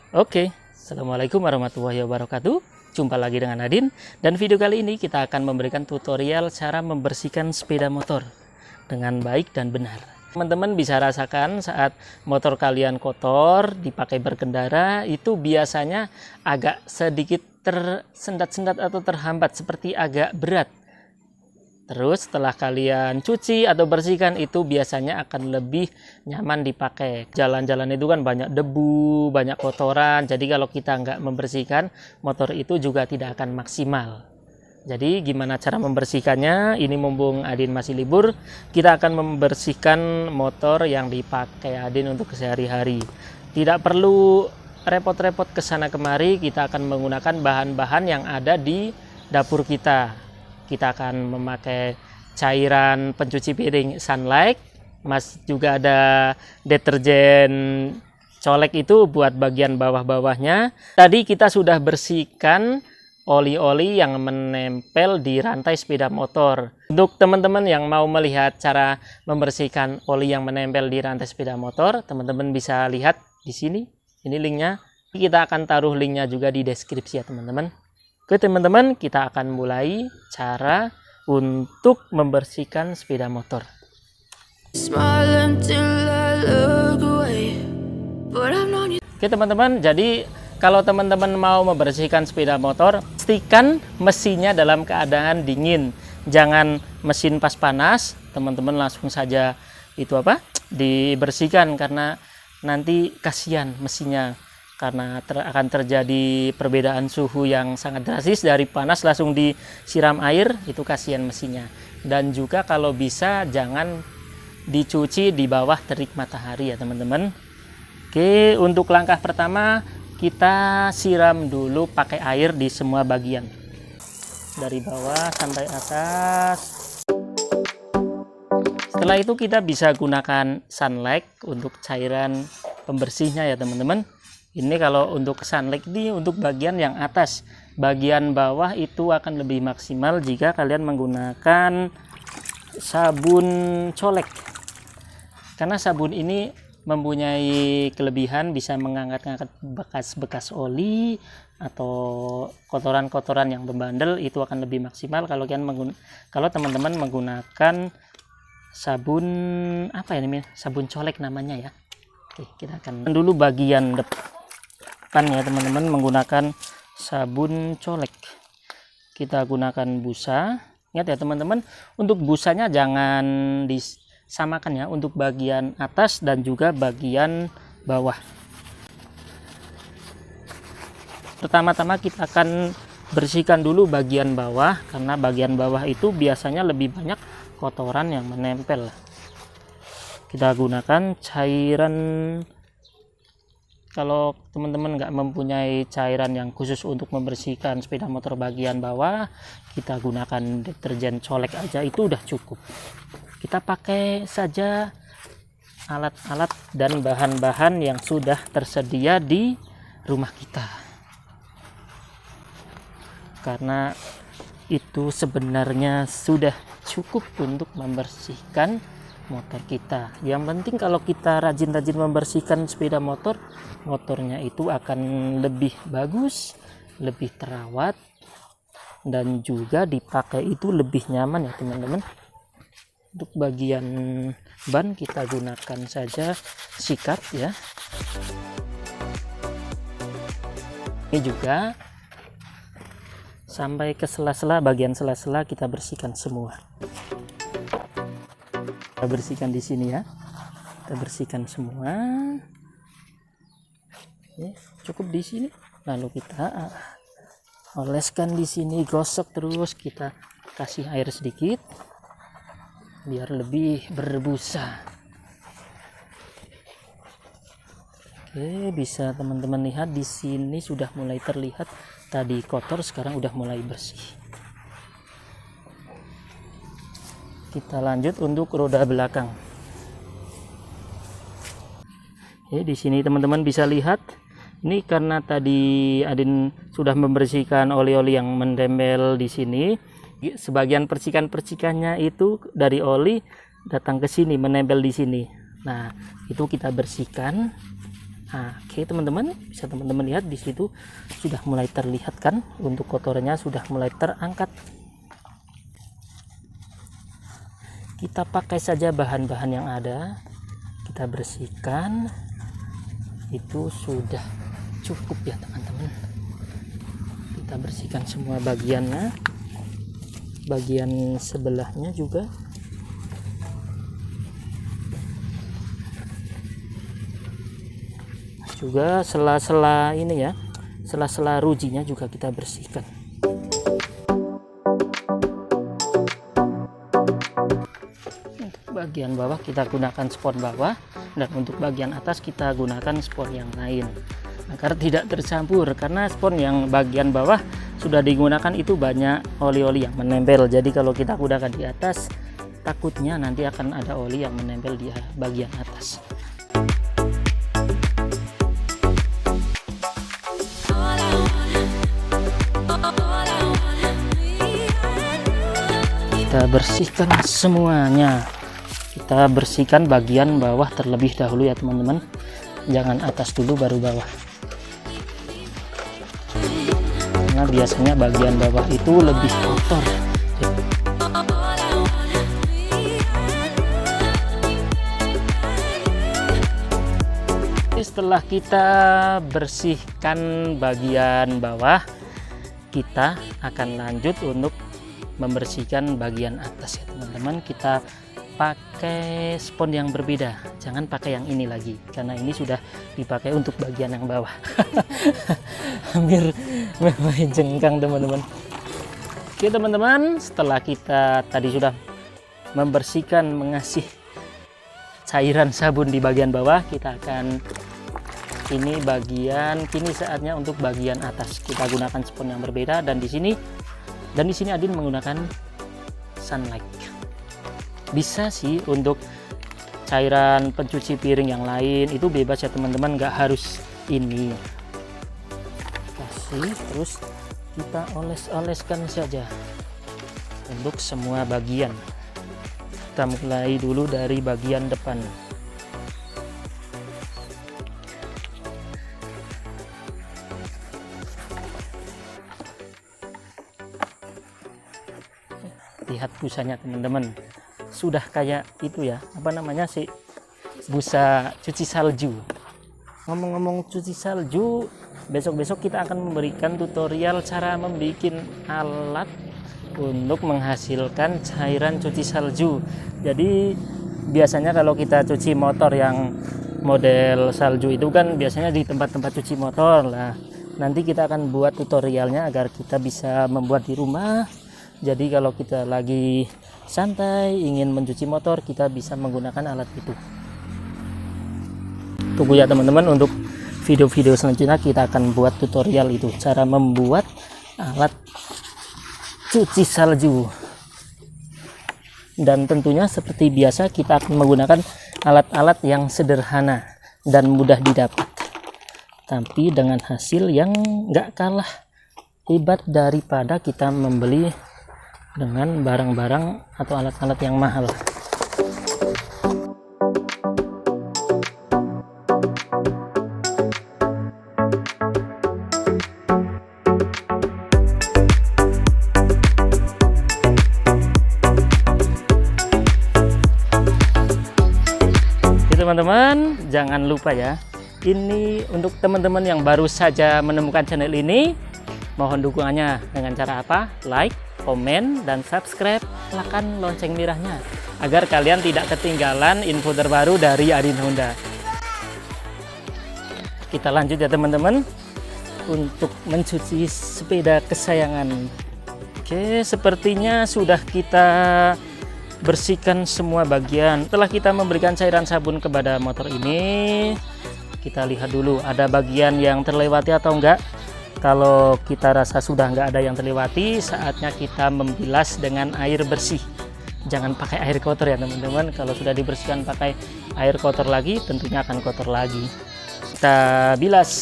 Oke, Assalamualaikum warahmatullahi wabarakatuh. Jumpa lagi dengan Nadine, dan video kali ini kita akan memberikan tutorial cara membersihkan sepeda motor dengan baik dan benar. Teman-teman bisa rasakan saat motor kalian kotor dipakai berkendara, itu biasanya agak sedikit tersendat-sendat atau terhambat, seperti agak berat. Terus setelah kalian cuci atau bersihkan, itu biasanya akan lebih nyaman dipakai. Jalan-jalan itu kan banyak debu, banyak kotoran. Jadi kalau kita nggak membersihkan, motor itu juga tidak akan maksimal. Jadi gimana cara membersihkannya? Ini mumpung Adin masih libur, kita akan membersihkan motor yang dipakai Adin untuk sehari-hari. Tidak perlu repot-repot ke sana kemari, kita akan menggunakan bahan-bahan yang ada di dapur kita. Kita akan memakai cairan pencuci piring Sunlight, juga ada deterjen colek itu buat bagian bawah-bawahnya. Tadi kita sudah bersihkan oli-oli yang menempel di rantai sepeda motor. Untuk teman-teman yang mau melihat cara membersihkan oli yang menempel di rantai sepeda motor, teman-teman bisa lihat di sini. Ini linknya. Kita akan taruh linknya juga di deskripsi ya teman-teman. Oke teman-teman, kita akan mulai cara untuk membersihkan sepeda motor. Oke teman-teman, jadi kalau teman-teman mau membersihkan sepeda motor, pastikan mesinnya dalam keadaan dingin. Jangan mesin pas panas, teman-teman langsung saja dibersihkan, karena nanti kasihan mesinnya. Karena akan terjadi perbedaan suhu yang sangat drastis, dari panas langsung disiram air, itu kasihan mesinnya. Dan juga kalau bisa jangan dicuci di bawah terik matahari ya teman-teman. Oke, untuk langkah pertama kita siram dulu pakai air di semua bagian, dari bawah sampai atas. Setelah itu kita bisa gunakan Sunlight untuk cairan pembersihnya ya teman-teman. Ini kalau untuk Sunlight ini untuk bagian yang atas, bagian bawah itu akan lebih maksimal jika kalian menggunakan sabun colek. Karena sabun ini mempunyai kelebihan bisa mengangkat-angkat bekas-bekas oli atau kotoran-kotoran yang membandel, itu akan lebih maksimal kalau teman-teman menggunakan sabun sabun colek namanya ya. Oke, kita akan dulu bagian depan ya teman-teman, menggunakan sabun colek. Kita gunakan busa. Ingat ya teman-teman, untuk busanya jangan disamakan ya, untuk bagian atas dan juga bagian bawah. Pertama-tama kita akan bersihkan dulu bagian bawah, karena bagian bawah itu biasanya lebih banyak kotoran yang menempel. Kita gunakan cairan, kalau teman-teman nggak mempunyai cairan yang khusus untuk membersihkan sepeda motor bagian bawah, kita gunakan deterjen colek aja, itu udah cukup. Kita pakai saja alat-alat dan bahan-bahan yang sudah tersedia di rumah kita, karena itu sebenarnya sudah cukup untuk membersihkan motor kita. Yang penting kalau kita rajin-rajin membersihkan sepeda motor, motornya itu akan lebih bagus, lebih terawat, dan juga dipakai itu lebih nyaman ya teman-teman. Untuk bagian ban kita gunakan saja sikat ya. Ini juga sampai ke sela-sela, bagian sela-sela kita bersihkan semua. Kita bersihkan di sini ya, kita bersihkan semua. Oke, cukup di sini, lalu kita oleskan di sini, gosok terus, kita kasih air sedikit biar lebih berbusa. Oke, bisa teman-teman lihat di sini sudah mulai terlihat, tadi kotor sekarang udah mulai bersih. Kita lanjut untuk roda belakang. Oke, di sini teman-teman bisa lihat, ini karena tadi Adin sudah membersihkan oli-oli yang menempel di sini. Sebagian percikan-percikannya itu dari oli datang ke sini, menempel di sini. Nah, itu kita bersihkan. Nah, oke teman-teman, bisa teman-teman lihat di situ sudah mulai terlihat kan, untuk kotorannya sudah mulai terangkat. Kita pakai saja bahan-bahan yang ada, kita bersihkan, itu sudah cukup ya teman-teman. Kita bersihkan semua bagiannya, bagian sebelahnya juga. Juga sela-sela ini ya, sela-sela rujinya juga kita bersihkan. Untuk bagian bawah kita gunakan spon bawah, dan untuk bagian atas kita gunakan spon yang lain agar tidak tercampur, karena spon yang bagian bawah sudah digunakan itu banyak oli-oli yang menempel. Jadi kalau kita gunakan di atas, takutnya nanti akan ada oli yang menempel di bagian atas. Kita bersihkan semuanya. Kita bersihkan bagian bawah terlebih dahulu ya teman-teman, jangan atas dulu baru bawah, karena biasanya bagian bawah itu lebih kotor. Setelah kita bersihkan bagian bawah, kita akan lanjut untuk membersihkan bagian atas ya teman-teman. Kita pakai spon yang berbeda, jangan pakai yang ini lagi, karena ini sudah dipakai untuk bagian yang bawah. Hampir main jengkang teman-teman. Oke teman-teman, setelah kita tadi sudah membersihkan, mengasih cairan sabun di bagian bawah, kita akan ini kini saatnya untuk bagian atas. Kita gunakan spon yang berbeda, dan di sini Adin menggunakan Sunlight. Bisa sih untuk cairan pencuci piring yang lain itu bebas ya teman-teman, nggak harus ini. Kasih, terus kita oles-oleskan saja untuk semua bagian. Kita mulai dulu dari bagian depan. Lihat busanya teman-teman, sudah kayak itu ya, apa namanya sih, busa cuci salju. Ngomong-ngomong cuci salju, besok-besok kita akan memberikan tutorial cara membuat alat untuk menghasilkan cairan cuci salju. Jadi biasanya kalau kita cuci motor yang model salju itu kan biasanya di tempat-tempat cuci motor lah. Nanti kita akan buat tutorialnya agar kita bisa membuat di rumah. Jadi kalau kita lagi santai ingin mencuci motor, kita bisa menggunakan alat itu. Tunggu ya teman-teman, untuk video-video selanjutnya kita akan buat tutorial itu, cara membuat alat cuci salju. Dan tentunya seperti biasa kita akan menggunakan alat-alat yang sederhana dan mudah didapat, tapi dengan hasil yang nggak kalah hebat daripada kita membeli dengan barang-barang atau alat-alat yang mahal. Teman-teman, jangan lupa ya, ini untuk teman-teman yang baru saja menemukan channel ini, mohon dukungannya dengan cara apa? Like, komen, dan subscribe. Nyalakan lonceng merahnya agar kalian tidak ketinggalan info terbaru dari Adin Honda. Kita lanjut ya teman-teman untuk mencuci sepeda kesayangan. Oke, sepertinya sudah kita bersihkan semua bagian. Setelah kita memberikan cairan sabun kepada motor ini, kita lihat dulu ada bagian yang terlewati atau enggak. Kalau kita rasa sudah nggak ada yang terlewati, saatnya kita membilas dengan air bersih. Jangan pakai air kotor ya teman-teman. Kalau sudah dibersihkan pakai air kotor lagi, tentunya akan kotor lagi. Kita bilas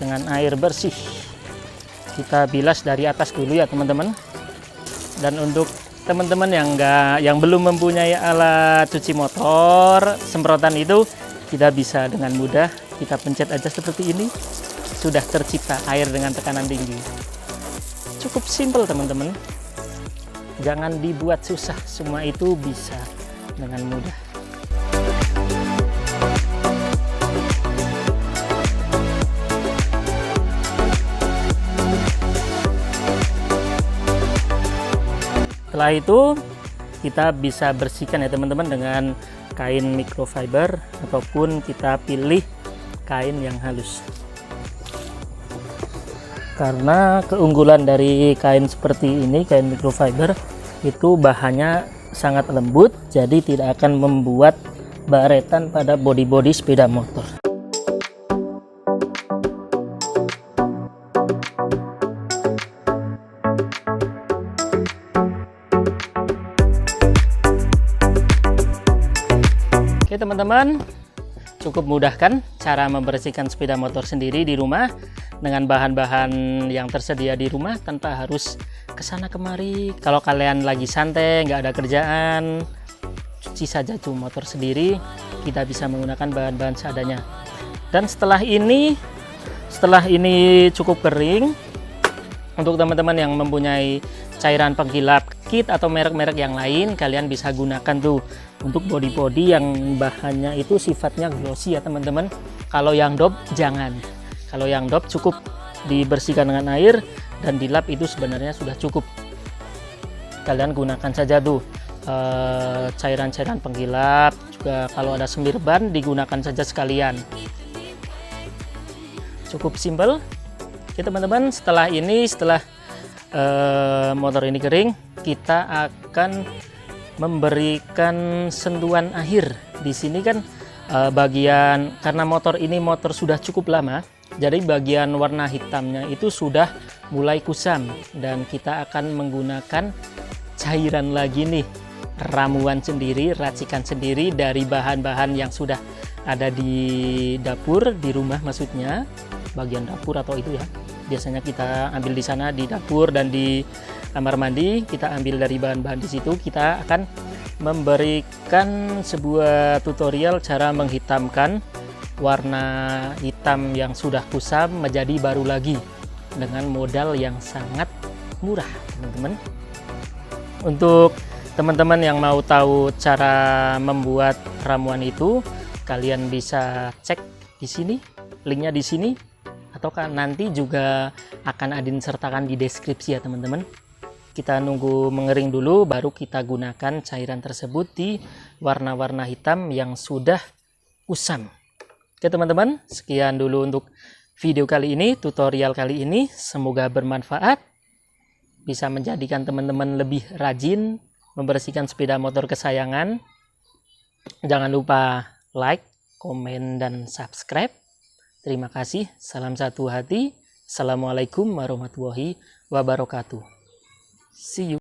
dengan air bersih. Kita bilas dari atas dulu ya teman-teman. Dan untuk teman-teman yang belum mempunyai alat cuci motor semprotan itu, kita bisa dengan mudah kita pencet aja seperti ini, sudah tercipta air dengan tekanan tinggi. Cukup simpel teman-teman, jangan dibuat susah, semua itu bisa dengan mudah. Setelah itu kita bisa bersihkan ya teman-teman dengan kain microfiber ataupun kita pilih kain yang halus. Karena keunggulan dari kain seperti ini, kain microfiber, itu bahannya sangat lembut, jadi tidak akan membuat baretan pada bodi-bodi sepeda motor. Oke teman-teman, cukup mudah kan cara membersihkan sepeda motor sendiri di rumah dengan bahan-bahan yang tersedia di rumah tanpa harus kesana kemari. Kalau kalian lagi santai, nggak ada kerjaan, cuci saja tuh motor sendiri, kita bisa menggunakan bahan-bahan seadanya. Dan setelah ini cukup kering, untuk teman-teman yang mempunyai cairan penghilap kit atau merek-merek yang lain, kalian bisa gunakan tuh untuk body-body yang bahannya itu sifatnya glossy ya teman-teman. Kalau yang dop jangan. Kalau yang dop cukup dibersihkan dengan air dan dilap, itu sebenarnya sudah cukup. Kalian gunakan saja tuh cairan-cairan penghilap, juga kalau ada semir ban digunakan saja sekalian. Cukup simpel. Oke teman-teman, setelah motor ini kering, kita akan memberikan sentuhan akhir. Di sini kan bagian, karena motor ini sudah cukup lama, jadi bagian warna hitamnya itu sudah mulai kusam, dan kita akan menggunakan cairan lagi nih, ramuan sendiri, racikan sendiri dari bahan-bahan yang sudah ada di dapur, di rumah maksudnya, bagian dapur atau itu ya. Biasanya kita ambil di sana di dapur dan di kamar mandi, kita ambil dari bahan-bahan di situ. Kita akan memberikan sebuah tutorial cara menghitamkan warna hitam yang sudah kusam menjadi baru lagi dengan modal yang sangat murah teman-teman. Untuk teman-teman yang mau tahu cara membuat ramuan itu, kalian bisa cek di sini, linknya di sini, atau nanti juga akan Adin sertakan di deskripsi ya teman-teman. Kita nunggu mengering dulu, baru kita gunakan cairan tersebut di warna-warna hitam yang sudah kusam. Oke teman-teman, sekian dulu untuk video kali ini, tutorial kali ini. Semoga bermanfaat, bisa menjadikan teman-teman lebih rajin membersihkan sepeda motor kesayangan. Jangan lupa like, komen, dan subscribe. Terima kasih, salam satu hati. Assalamualaikum warahmatullahi wabarakatuh. See you.